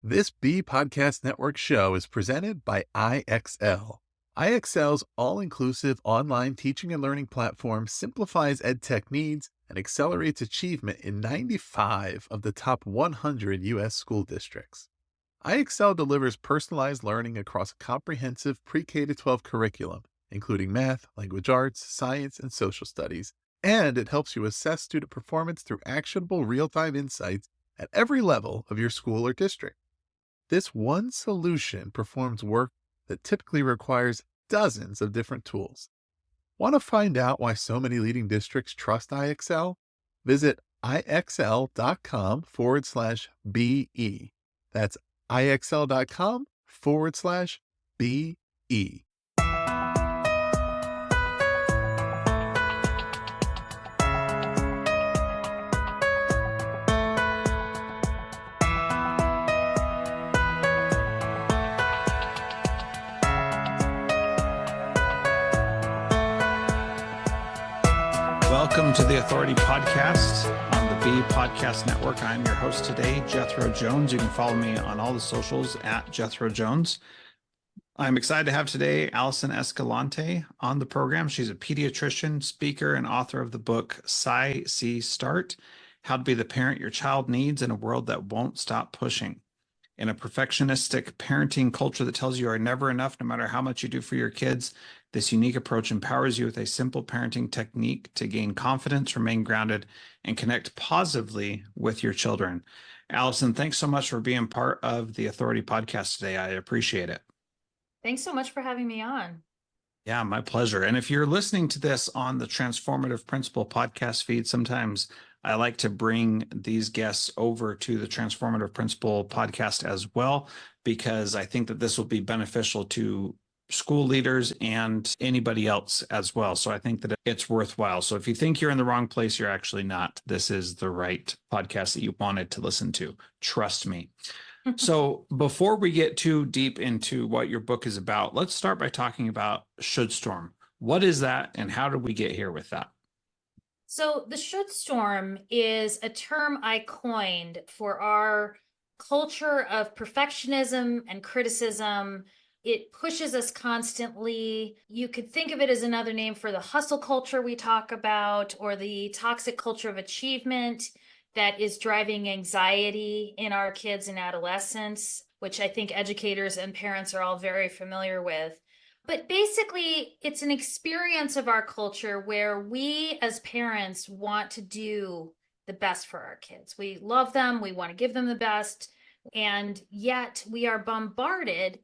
This B Podcast Network show is presented by IXL. IXL's all-inclusive online teaching and learning platform simplifies edtech needs and accelerates achievement in 95 of the top 100 U.S. school districts. IXL delivers personalized learning across a comprehensive pre-K-12 curriculum, including math, language arts, science, and social studies, and it helps you assess student performance through actionable real-time insights at every level of your school or district. This one solution performs work that typically requires dozens of different tools. Want to find out why so many leading districts trust IXL? Visit ixl.com/BE. That's ixl.com/BE. Welcome to the Authority Podcast on the B Podcast Network. I'm your host today, Jethro Jones. You can follow me on all the socials at Jethro Jones. I'm excited to have today Alison Escalante on the program. She's a pediatrician, speaker, and author of the book Sigh, See, Start: How to Be the Parent Your Child Needs in a World That Won't Stop Pushing. In a perfectionistic parenting culture that tells you are never enough, no matter how much you do for your kids, this unique approach empowers you with a simple parenting technique to gain confidence, remain grounded, and connect positively with your children. Alison, thanks so much for being part of the Authority Podcast today. I appreciate it. Thanks so much for having me on. Yeah, my pleasure. And if you're listening to this on the Transformative Principal podcast feed, sometimes I like to bring these guests over to the Transformative Principal podcast as well, because I think that this will be beneficial to school leaders and anybody else as well. So I think that it's worthwhile. So if you think you're in the wrong place, you're actually not. This is the right podcast that you wanted to listen to. Trust me. So before we get too deep into what your book is about, let's start by talking about ShouldStorm. What is that, and how did we get here with that? So the ShouldStorm is a term I coined for our culture of perfectionism and criticism. It pushes us constantly. You could think of it as another name for the hustle culture we talk about, or the toxic culture of achievement that is driving anxiety in our kids and adolescents, which I think educators and parents are all very familiar with. But basically, it's an experience of our culture where we as parents want to do the best for our kids. We love them, we want to give them the best, and yet we are bombarded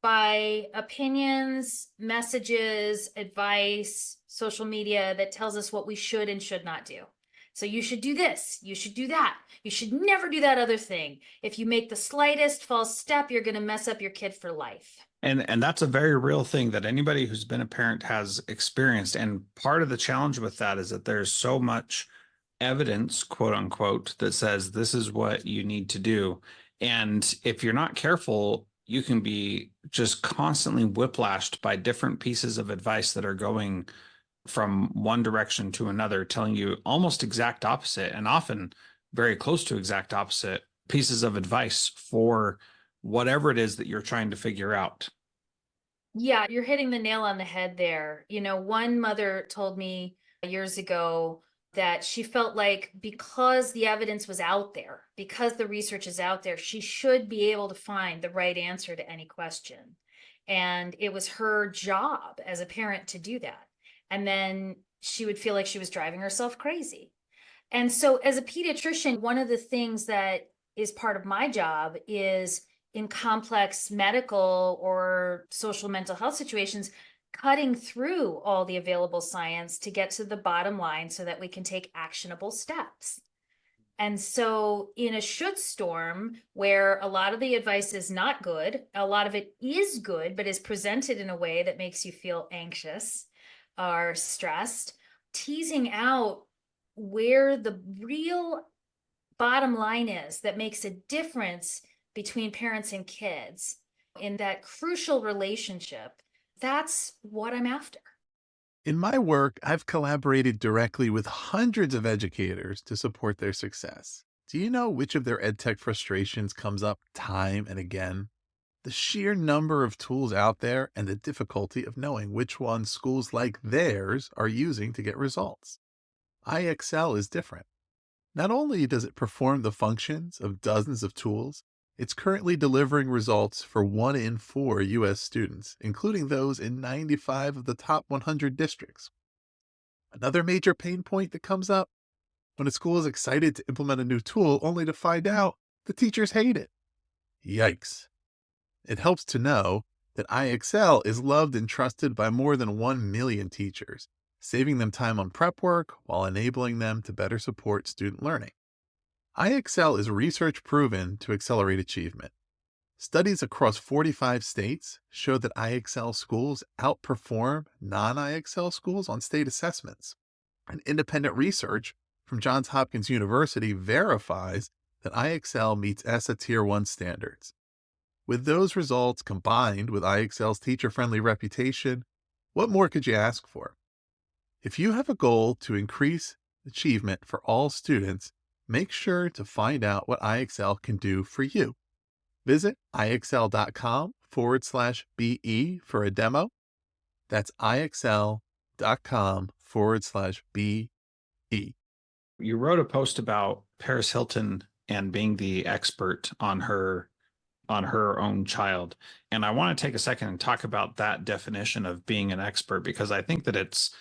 by opinions, messages, advice, social media that tells us what we should and should not do. So you should do this, you should do that, you should never do that other thing. If you make the slightest false step, you're going to mess up your kid for life. And that's a very real thing that anybody who's been a parent has experienced. And part of the challenge with that is that there's so much evidence, quote unquote, that says this is what you need to do. And if you're not careful, you can be just constantly whiplashed by different pieces of advice that are going from one direction to another, telling you almost exact opposite, and often very close to exact opposite pieces of advice for whatever it is that you're trying to figure out. Yeah, you're hitting the nail on the head there. You know, one mother told me years ago that she felt like because the evidence was out there, because the research is out there, she should be able to find the right answer to any question. And it was her job as a parent to do that. And then she would feel like she was driving herself crazy. And so as a pediatrician, one of the things that is part of my job is in complex medical or social mental health situations, cutting through all the available science to get to the bottom line so that we can take actionable steps. And so in a ShouldStorm, where a lot of the advice is not good, a lot of it is good, but is presented in a way that makes you feel anxious or stressed, teasing out where the real bottom line is that makes a difference between parents and kids in that crucial relationship. That's what I'm after. In my work, I've collaborated directly with hundreds of educators to support their success. Do you know which of their EdTech frustrations comes up time and again? The sheer number of tools out there and the difficulty of knowing which ones schools like theirs are using to get results. IXL is different. Not only does it perform the functions of dozens of tools, it's currently delivering results for 1 in 4 U.S. students, including those in 95 of the top 100 districts. Another major pain point that comes up: when a school is excited to implement a new tool only to find out the teachers hate it. Yikes. It helps to know that IXL is loved and trusted by more than 1 million teachers, saving them time on prep work while enabling them to better support student learning. IXL is research proven to accelerate achievement. Studies across 45 states show that IXL schools outperform non-IXL schools on state assessments. And independent research from Johns Hopkins University verifies that IXL meets ESSA Tier 1 standards. With those results combined with IXL's teacher-friendly reputation, what more could you ask for? If you have a goal to increase achievement for all students, make sure to find out what IXL can do for you. Visit IXL.com/BE for a demo. That's IXL.com/BE. You wrote a post about Paris Hilton and being the expert on her own child. And I want to take a second and talk about that definition of being an expert, because I think that it's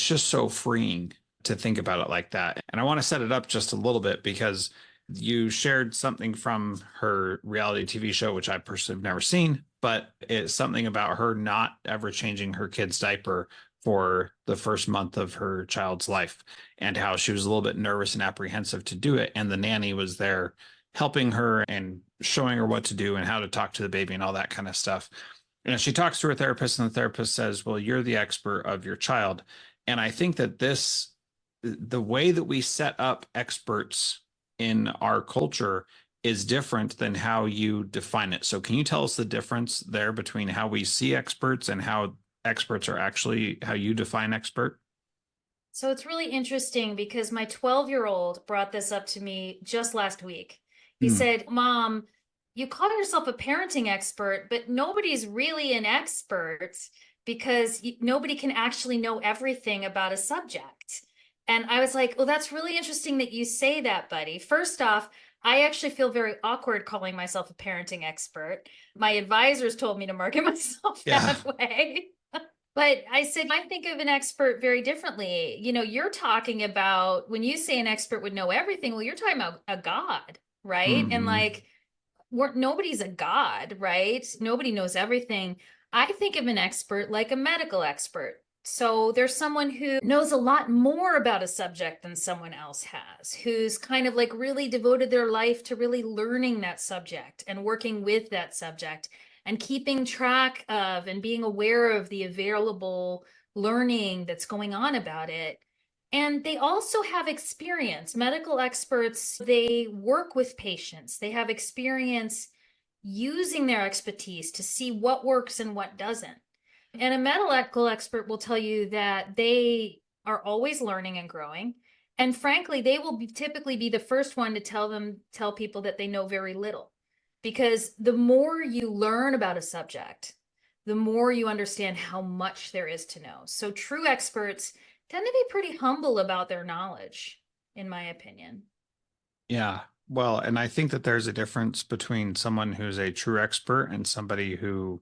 just so freeing to think about it like that. And I want to set it up just a little bit, because you shared something from her reality TV show, which I personally have never seen, but it's something about her not ever changing her kid's diaper for the first month of her child's life, and how she was a little bit nervous and apprehensive to do it. And the nanny was there helping her and showing her what to do and how to talk to the baby and all that kind of stuff. And she talks to her therapist, and the therapist says, well, you're the expert of your child. And I think that the way that we set up experts in our culture is different than how you define it. So can you tell us the difference there between how we see experts and how experts are actually how you define expert? So it's really interesting because my 12-year-old brought this up to me just last week. He said, Mom, you call yourself a parenting expert, but nobody's really an expert because nobody can actually know everything about a subject. And I was like, well, that's really interesting that you say that, buddy. First off, I actually feel very awkward calling myself a parenting expert. My advisors told me to market myself that way. But I said, I think of an expert very differently. You're talking about, when you say an expert would know everything, well, you're talking about a god, right? And like, nobody's a god, right? Nobody knows everything. I think of an expert like a medical expert. So there's someone who knows a lot more about a subject than someone else has, who's kind of like really devoted their life to really learning that subject and working with that subject and keeping track of and being aware of the available learning that's going on about it. And they also have experience. Medical experts, they work with patients. They have experience using their expertise to see what works and what doesn't. And a medical expert will tell you that they are always learning and growing. And frankly, they will typically be the first one to tell people that they know very little. Because the more you learn about a subject, the more you understand how much there is to know. So true experts tend to be pretty humble about their knowledge, in my opinion. Yeah. Well, and I think that there's a difference between someone who's a true expert and somebody who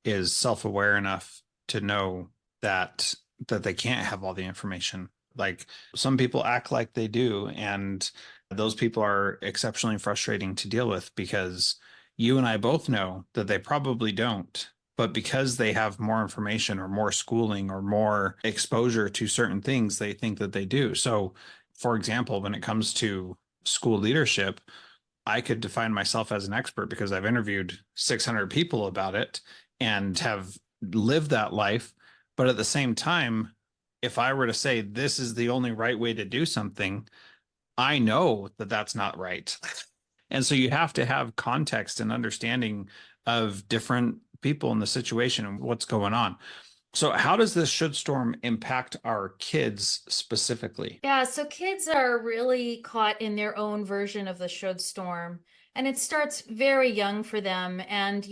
is self-aware enough to know that they can't have all the information. Like, some people act like they do, and those people are exceptionally frustrating to deal with, because you and I both know that they probably don't, but because they have more information or more schooling or more exposure to certain things, they think that they do. So, for example, when it comes to school leadership, I could define myself as an expert because I've interviewed 600 people about it and have lived that life. But at the same time, if I were to say this is the only right way to do something, I know that that's not right. And so you have to have context and understanding of different people in the situation and what's going on. So how does this should storm impact our kids specifically? Yeah, so kids are really caught in their own version of the should storm. And it starts very young for them. And,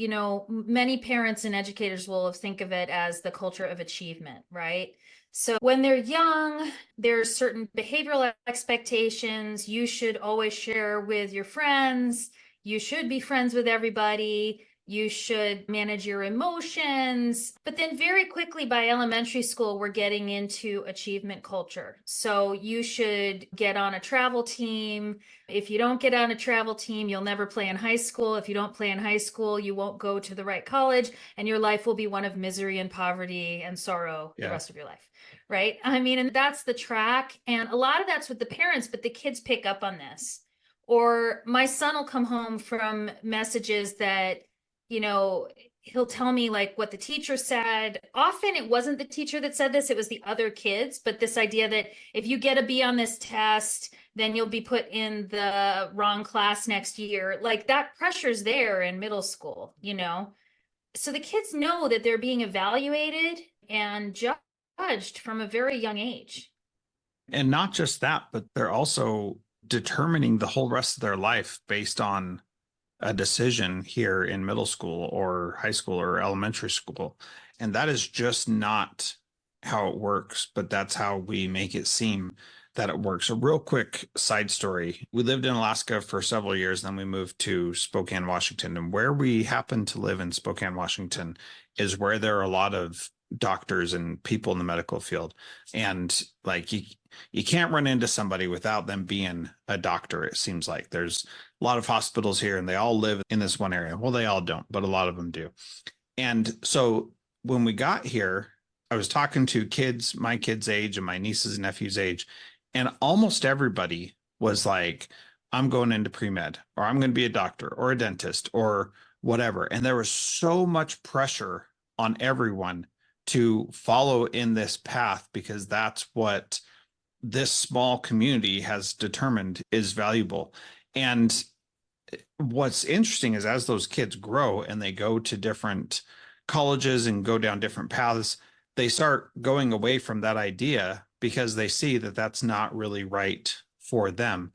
many parents and educators will think of it as the culture of achievement, right? So when they're young, there's certain behavioral expectations. You should always share with your friends. You should be friends with everybody. You should manage your emotions. But then, very quickly by elementary school, we're getting into achievement culture. So, you should get on a travel team. If you don't get on a travel team, you'll never play in high school. If you don't play in high school, you won't go to the right college, and your life will be one of misery and poverty and sorrow the Yeah. rest of your life. Right. I mean, and that's the track. And a lot of that's with the parents, but the kids pick up on this. Or my son will come home from messages that, he'll tell me like what the teacher said. Often it wasn't the teacher that said this, it was the other kids. But this idea that if you get a B on this test, then you'll be put in the wrong class next year. Like that pressure's there in middle school, So the kids know that they're being evaluated and judged from a very young age. And not just that, but they're also determining the whole rest of their life based on a decision here in middle school or high school or elementary school. And that is just not how it works, but that's how we make it seem that it works. A real quick side story. We lived in Alaska for several years, then we moved to Spokane, Washington. And where we happen to live in Spokane, Washington is where there are a lot of doctors and people in the medical field. And like you can't run into somebody without them being a doctor. It seems like there's a lot of hospitals here and they all live in this one area. Well, they all don't, but a lot of them do. And so when we got here, I was talking to kids, my kids' age and my nieces and nephews' age, and almost everybody was like, I'm going into pre-med, or I'm going to be a doctor or a dentist or whatever. And there was so much pressure on everyone to follow in this path because that's what this small community has determined is valuable. And what's interesting is as those kids grow and they go to different colleges and go down different paths, they start going away from that idea because they see that that's not really right for them.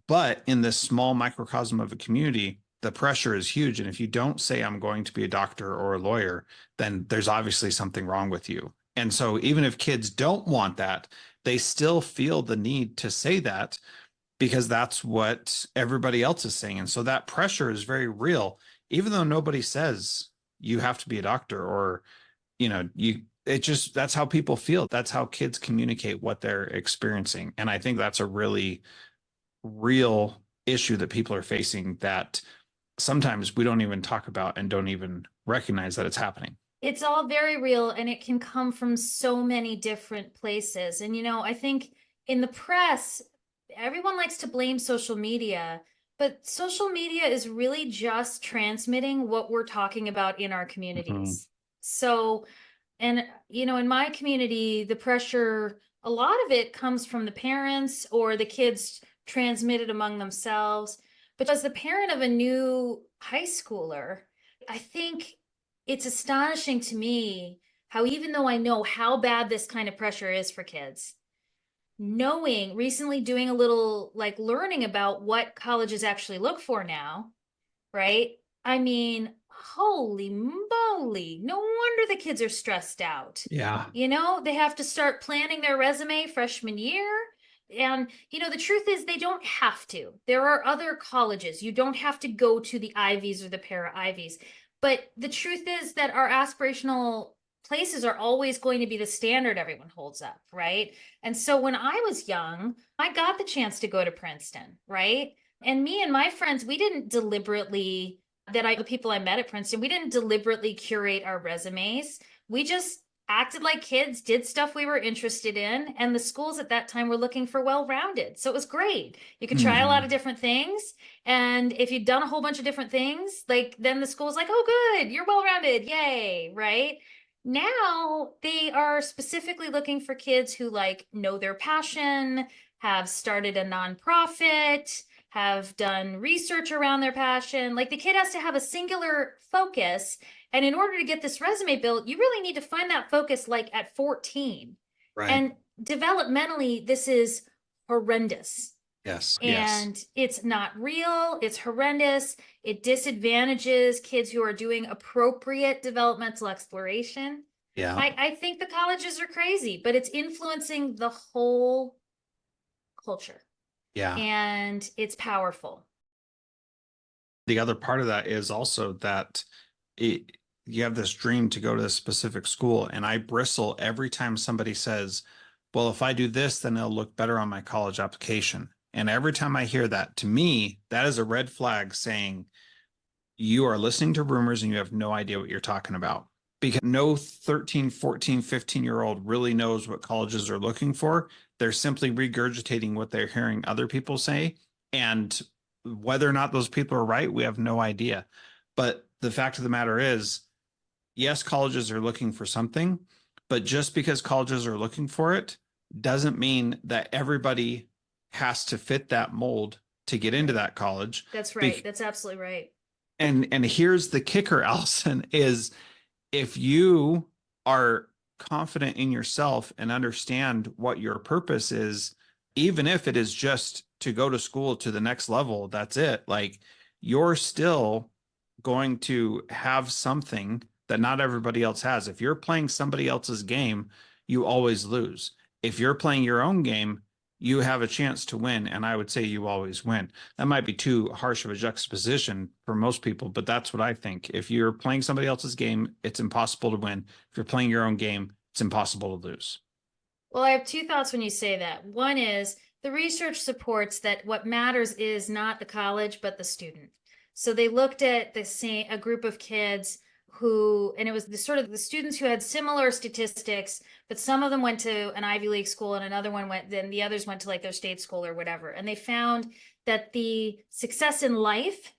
But in this small microcosm of a community, the pressure is huge. And if you don't say, I'm going to be a doctor or a lawyer, then there's obviously something wrong with you. And so even if kids don't want that, they still feel the need to say that because that's what everybody else is saying. And so that pressure is very real, even though nobody says you have to be a doctor or, that's how people feel. That's how kids communicate what they're experiencing. And I think that's a really real issue that people are facing that sometimes we don't even talk about and don't even recognize that it's happening. It's all very real and it can come from so many different places. And, I think in the press, everyone likes to blame social media, but social media is really just transmitting what we're talking about in our communities. So, and, in my community, the pressure, a lot of it comes from the parents or the kids transmitted among themselves. But as the parent of a new high schooler, I think it's astonishing to me how, even though I know how bad this kind of pressure is for kids, recently doing a little like learning about what colleges actually look for now, right? I mean, holy moly, no wonder the kids are stressed out. Yeah. They have to start planning their resume freshman year. And, the truth is they don't have to. There are other colleges. You don't have to go to the Ivies or the para Ivies. But the truth is that our aspirational places are always going to be the standard everyone holds up, right? And so when I was young, I got the chance to go to Princeton, right? And me and my friends, we didn't deliberately, the people I met at Princeton, we didn't deliberately curate our resumes. We just acted like kids, did stuff we were interested in, and the schools at that time were looking for well-rounded. So it was great. You could try a lot of different things, and if you'd done a whole bunch of different things, like then the school's like, oh, good, you're well-rounded, yay, right? Now they are specifically looking for kids who like know their passion, have started a nonprofit, have done research around their passion. Like the kid has to have a singular focus. And in order to get this resume built, you really need to find that focus like at 14. Right. And developmentally, this is horrendous. Yes. And it's not real. It's horrendous. It disadvantages kids who are doing appropriate developmental exploration. Yeah. I think the colleges are crazy, but it's influencing the whole culture. Yeah. And it's powerful. The other part of that is also that you have this dream to go to a specific school. And I bristle every time somebody says, well, if I do this, then it'll look better on my college application. And every time I hear that, to me, that is a red flag saying you are listening to rumors and you have no idea what you're talking about. Because no 13, 14, 15-year-old really knows what colleges are looking for. They're simply regurgitating what they're hearing other people say. And whether or not those people are right, we have no idea. But the fact of the matter is, yes, colleges are looking for something, but just because colleges are looking for it doesn't mean that everybody has to fit that mold to get into that college. That's right. That's absolutely right. And here's the kicker, Alison, is if you are confident in yourself and understand what your purpose is, even if it is just to go to school to the next level, that's it. Like you're still going to have something that not everybody else has. If you're playing somebody else's game, you always lose. If you're playing your own game, you have a chance to win. And I would say you always win. That might be too harsh of a juxtaposition for most people, but that's what I think. If you're playing somebody else's game, it's impossible to win. If you're playing your own game, it's impossible to lose. Well, I have two thoughts when you say that. One is the research supports that what matters is not the college, but the student. So they looked at a group of kids who, and it was the students who had similar statistics, but some of them went to an Ivy League school and then the others went to like their state school or whatever. And they found that the success in life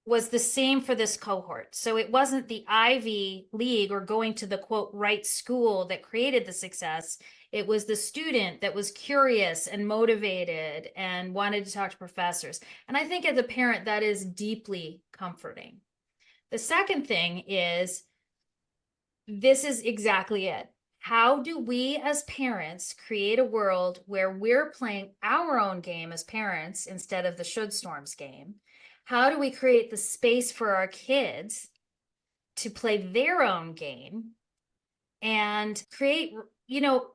was the same for this cohort. So it wasn't the Ivy League or going to the quote right school that created the success. It was the student that was curious and motivated and wanted to talk to professors. And I think as a parent, that is deeply comforting. The second thing is, this is exactly it. How do we as parents create a world where we're playing our own game as parents instead of the ShouldStorm's game? How do we create the space for our kids to play their own game and create,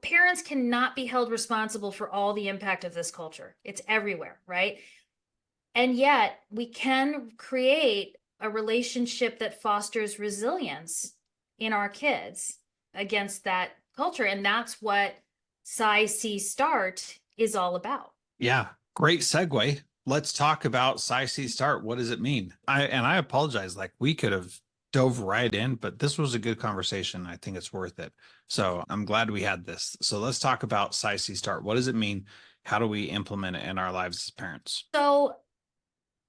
parents cannot be held responsible for all the impact of this culture. It's everywhere, right? And yet we can create a relationship that fosters resilience in our kids against that culture. And that's what Sigh, See, Start is all about. Yeah, great segue. Let's talk about Sigh, See, Start. What does it mean? I apologize. Like we could have dove right in, but this was a good conversation. I think it's worth it. So I'm glad we had this. So let's talk about Sigh, See, Start. What does it mean? How do we implement it in our lives as parents? So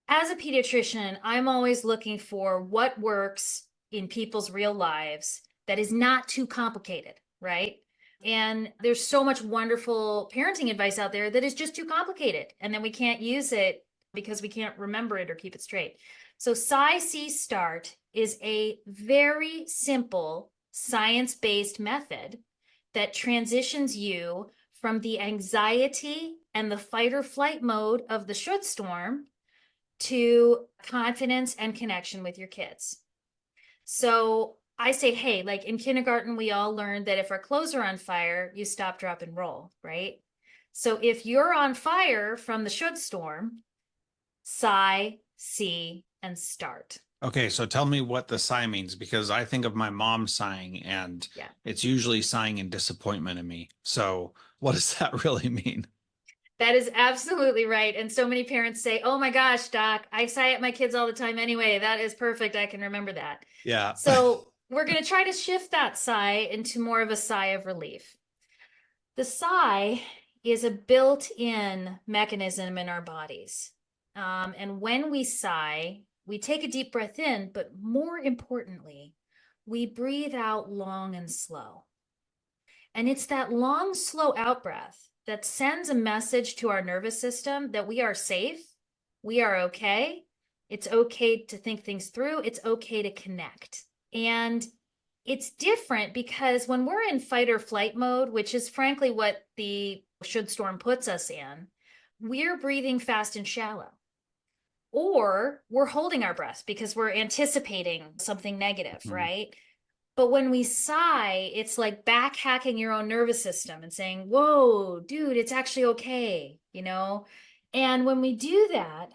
as a pediatrician, I'm always looking for what works in people's real lives that is not too complicated, right? And there's so much wonderful parenting advice out there that is just too complicated. And then we can't use it because we can't remember it or keep it straight. So Sigh, See, Start is a very simple science-based method that transitions you from the anxiety and the fight or flight mode of the ShouldStorm to confidence and connection with your kids. So I say, hey, like in kindergarten, we all learned that if our clothes are on fire, you stop, drop, and roll, right? So if you're on fire from the ShouldStorm, sigh, see, and start. Okay, so tell me what the sigh means, because I think of my mom sighing and it's usually sighing in disappointment in me. So what does that really mean? That is absolutely right. And so many parents say, oh my gosh, doc, I sigh at my kids all the time anyway. That is perfect. I can remember that. Yeah. So we're going to try to shift that sigh into more of a sigh of relief. The sigh is a built-in mechanism in our bodies. And when we sigh, we take a deep breath in, but more importantly, we breathe out long and slow. And it's that long, slow out breath that sends a message to our nervous system that we are safe We are okay. It's okay to think things through. It's okay to connect. And it's different because when we're in fight or flight mode, which is frankly what the ShouldStorm puts us in, we're breathing fast and shallow. Or we're holding our breath because we're anticipating something negative, Mhm. right? But when we sigh, it's like back hacking your own nervous system and saying, whoa, dude, it's actually okay, you know? And when we do that,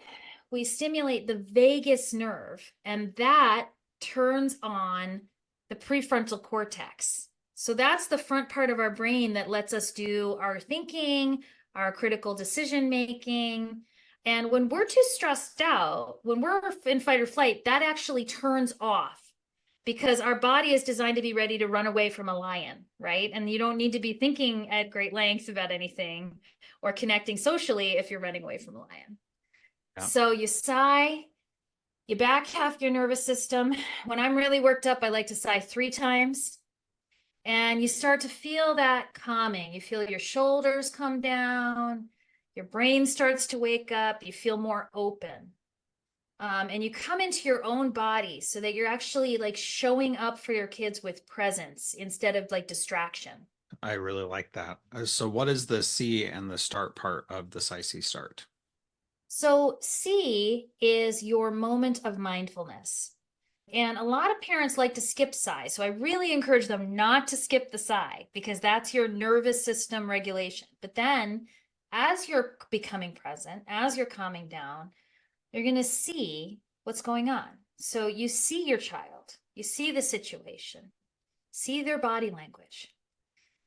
we stimulate the vagus nerve, and that turns on the prefrontal cortex. So that's the front part of our brain that lets us do our thinking, our critical decision making. And when we're too stressed out, when we're in fight or flight, that actually turns off because our body is designed to be ready to run away from a lion, right? And you don't need to be thinking at great length about anything or connecting socially if you're running away from a lion. Yeah. So you sigh, you back half your nervous system. When I'm really worked up, I like to sigh 3 times. And you start to feel that calming. You feel your shoulders come down, your brain starts to wake up, you feel more open. And you come into your own body so that you're actually like showing up for your kids with presence instead of like distraction. I really like that. So what is the C and the start part of the Sigh start? So, C is your moment of mindfulness. And a lot of parents like to skip sigh. So, I really encourage them not to skip the sigh because that's your nervous system regulation. But then, as you're becoming present, as you're calming down, you're going to see what's going on. So, you see your child, you see the situation, see their body language.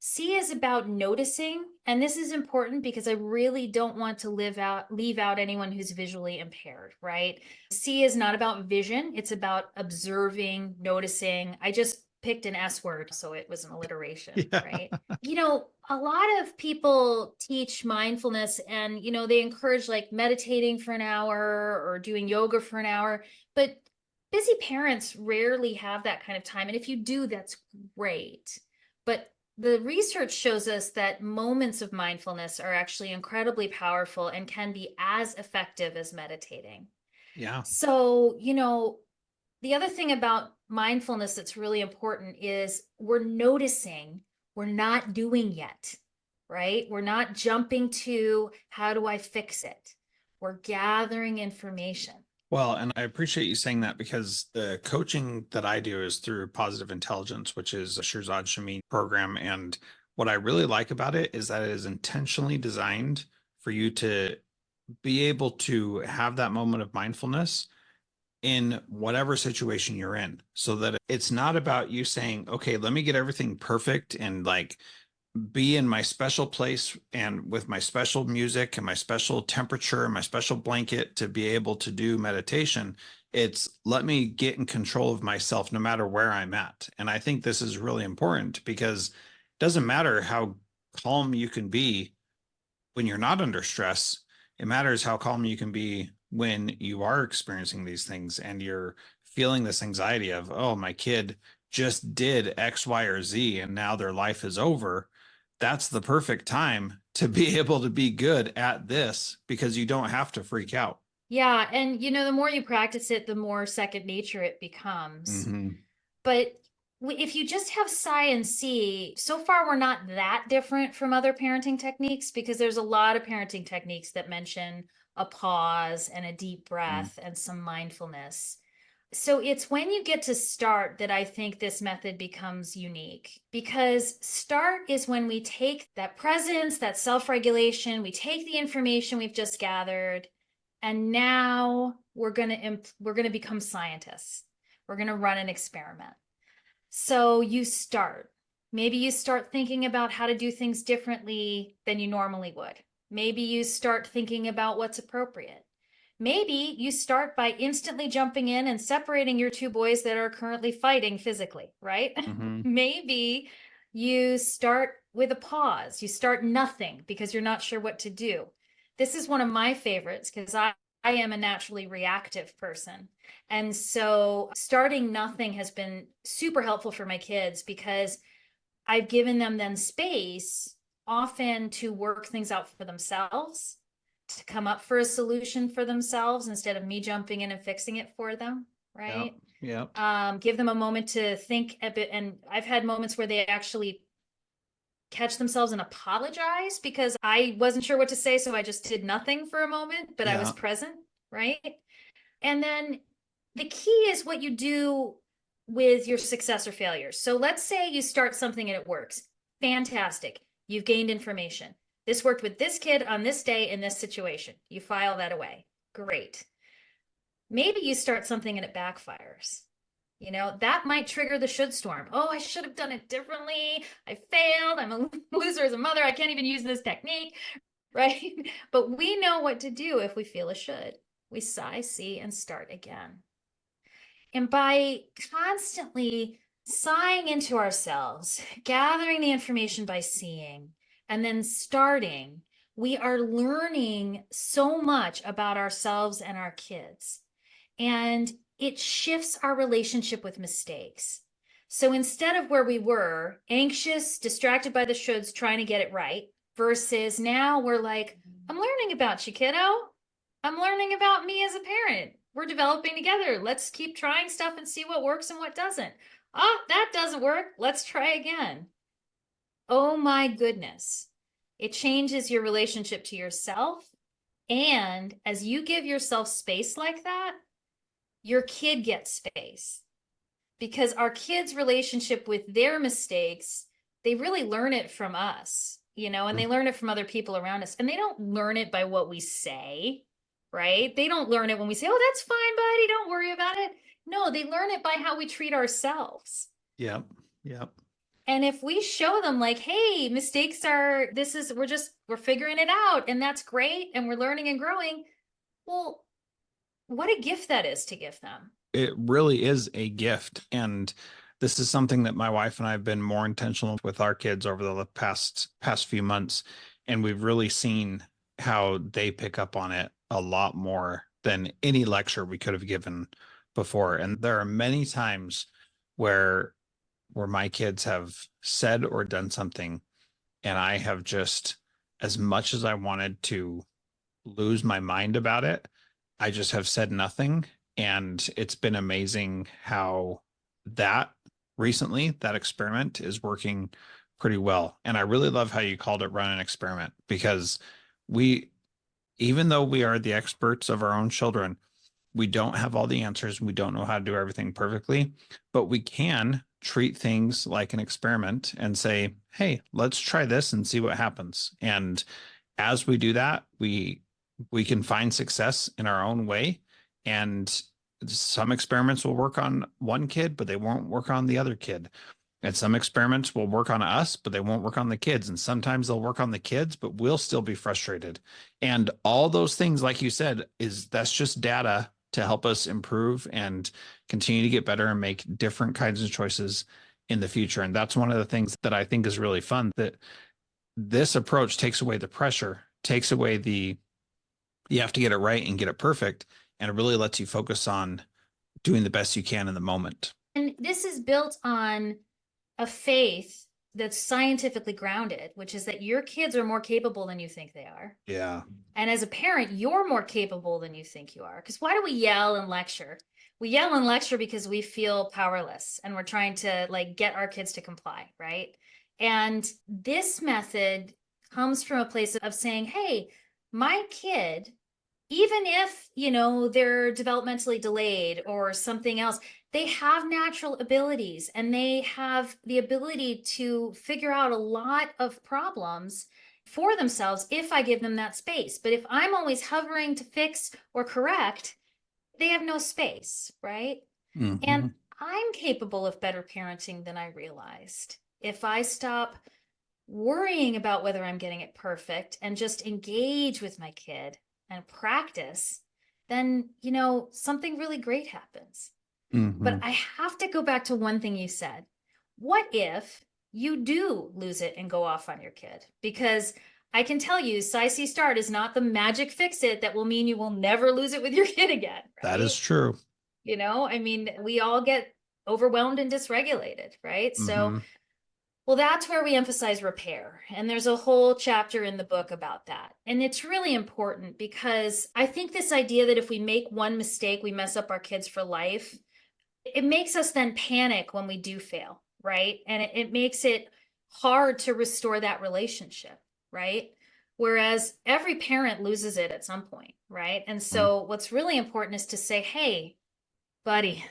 C is about noticing, and this is important because I really don't want to leave out anyone who's visually impaired, right? C is not about vision, it's about observing, noticing. I just picked an S word, so it was an alliteration, Yeah. right? A lot of people teach mindfulness and, they encourage like meditating for an hour or doing yoga for an hour, but busy parents rarely have that kind of time. And if you do, that's great. But the research shows us that moments of mindfulness are actually incredibly powerful and can be as effective as meditating. Yeah. So, the other thing about mindfulness that's really important is we're noticing, we're not doing yet, right? We're not jumping to how do I fix it? We're gathering information. Well, and I appreciate you saying that because the coaching that I do is through Positive Intelligence, which is a Shirzad Shamim program. And what I really like about it is that it is intentionally designed for you to be able to have that moment of mindfulness in whatever situation you're in, so that it's not about you saying, okay, let me get everything perfect and like be in my special place and with my special music and my special temperature and my special blanket to be able to do meditation. It's let me get in control of myself no matter where I'm at. And I think this is really important because it doesn't matter how calm you can be when you're not under stress. It matters how calm you can be when you are experiencing these things and you're feeling this anxiety of, oh, my kid just did X, Y, or Z, and now their life is over. That's the perfect time to be able to be good at this because you don't have to freak out. Yeah. And, the more you practice it, the more second nature it becomes. Mm-hmm. But if you just have Sigh and See, so far we're not that different from other parenting techniques because there's a lot of parenting techniques that mention a pause and a deep breath and some mindfulness. So it's when you get to start that I think this method becomes unique because start is when we take that presence, that self-regulation, we take the information we've just gathered, and now we're going to become scientists. We're going to run an experiment. So you start. Maybe you start thinking about how to do things differently than you normally would. Maybe you start thinking about what's appropriate. Maybe you start by instantly jumping in and separating your two boys that are currently fighting physically, right? Mm-hmm. Maybe you start with a pause. You start nothing because you're not sure what to do. This is one of my favorites because I am a naturally reactive person. And so starting nothing has been super helpful for my kids because I've given them then space often to work things out for themselves, to come up for a solution for themselves instead of me jumping in and fixing it for them, right? Yeah. Give them a moment to think a bit. And I've had moments where they actually catch themselves and apologize because I wasn't sure what to say. So I just did nothing for a moment, but I was Yeah. present, right? And then the key is what you do with your success or failures. So let's say you start something and it works. Fantastic. You've gained information. This worked with this kid on this day in this situation. You file that away. Great. Maybe you start something and it backfires. That might trigger the should storm. Oh, I should have done it differently. I failed. I'm a loser as a mother. I can't even use this technique, right? But we know what to do if we feel a should. We sigh, see, and start again. And by constantly sighing into ourselves, gathering the information by seeing, and then starting, we are learning so much about ourselves and our kids. And it shifts our relationship with mistakes. So instead of where we were, anxious, distracted by the shoulds, trying to get it right, versus now we're like, I'm learning about you, kiddo. I'm learning about me as a parent. We're developing together. Let's keep trying stuff and see what works and what doesn't. Oh, that doesn't work. Let's try again. Oh my goodness. It changes your relationship to yourself. And as you give yourself space like that, your kid gets space. Because our kids' relationship with their mistakes, they really learn it from us, and they learn it from other people around us. And they don't learn it by what we say, right? They don't learn it when we say, oh, that's fine, buddy, don't worry about it. No, they learn it by how we treat ourselves. Yep. Yep. And if we show them like, hey, mistakes are, we're figuring it out and that's great. And we're learning and growing. Well, what a gift that is to give them. It really is a gift. And this is something that my wife and I have been more intentional with our kids over the past few months. And we've really seen how they pick up on it a lot more than any lecture we could have given before. And there are many times where my kids have said or done something, and I have just, as much as I wanted to lose my mind about it, I just have said nothing. And it's been amazing how that experiment is working pretty well. And I really love how you called it run an experiment, because even though we are the experts of our own children, we don't have all the answers. We don't know how to do everything perfectly, but we can treat things like an experiment and say, hey, let's try this and see what happens. And as we do that, we can find success in our own way. And some experiments will work on one kid, but they won't work on the other kid. And some experiments will work on us, but they won't work on the kids. And sometimes they'll work on the kids, but we'll still be frustrated. And all those things, like you said, that's just data to help us improve and continue to get better and make different kinds of choices in the future. And that's one of the things that I think is really fun, that this approach takes away the pressure, takes away you have to get it right and get it perfect. And it really lets you focus on doing the best you can in the moment. And this is built on a faith that's scientifically grounded, which is that your kids are more capable than you think they are. Yeah. And as a parent, you're more capable than you think you are. Because why do we yell and lecture? We yell and lecture because we feel powerless and we're trying to get our kids to comply, right? And this method comes from a place of saying, hey, my kid, even if, they're developmentally delayed or something else, they have natural abilities and they have the ability to figure out a lot of problems for themselves if I give them that space. But if I'm always hovering to fix or correct, they have no space, right? Mm-hmm. And I'm capable of better parenting than I realized. If I stop worrying about whether I'm getting it perfect and just engage with my kid and practice, then, something really great happens. Mm-hmm. But I have to go back to one thing you said. What if you do lose it and go off on your kid? Because I can tell you, Sigh, See, Start is not the magic fix it that will mean you will never lose it with your kid again. Right? That is true. We all get overwhelmed and dysregulated, right? Mm-hmm. So Well, that's where we emphasize repair. And there's a whole chapter in the book about that. And it's really important because I think this idea that if we make one mistake, we mess up our kids for life, it makes us then panic when we do fail, right? And it makes it hard to restore that relationship, right? Whereas every parent loses it at some point, right? And so what's really important is to say, hey, buddy,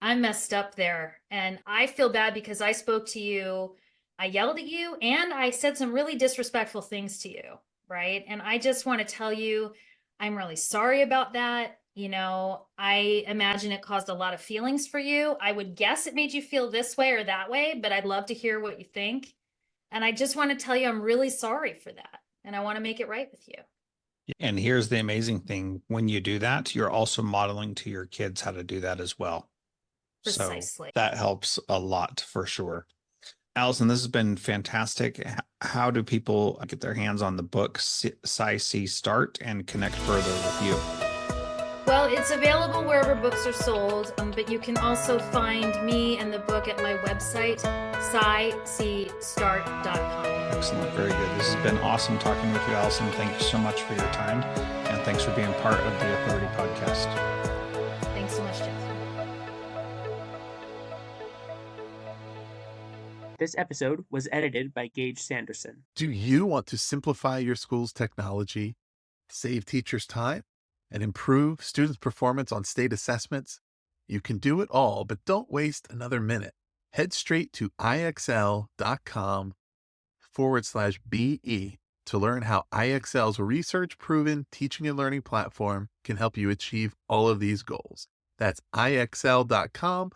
I messed up there. And I feel bad because I spoke to you, I yelled at you, and I said some really disrespectful things to you, right? And I just want to tell you, I'm really sorry about that. I imagine it caused a lot of feelings for you. I would guess it made you feel this way or that way, but I'd love to hear what you think. And I just want to tell you, I'm really sorry for that. And I want to make it right with you. And here's the amazing thing. When you do that, you're also modeling to your kids how to do that as well. Precisely. So that helps a lot for sure. Alison, this has been fantastic. How do people get their hands on the book, Sigh, See, Start, and connect further with you? Well, it's available wherever books are sold, but you can also find me and the book at my website, ShouldStorm.com. Excellent. Very good. This has been awesome talking with you, Alison. Thank you so much for your time, and thanks for being part of the Authority Podcast. Thanks so much, Jeff. This episode was edited by Gage Sanderson. Do you want to simplify your school's technology, save teachers time, and improve students' performance on state assessments? You can do it all, but don't waste another minute. Head straight to ixl.com/BE to learn how IXL's research-proven teaching and learning platform can help you achieve all of these goals. That's ixl.com/BE.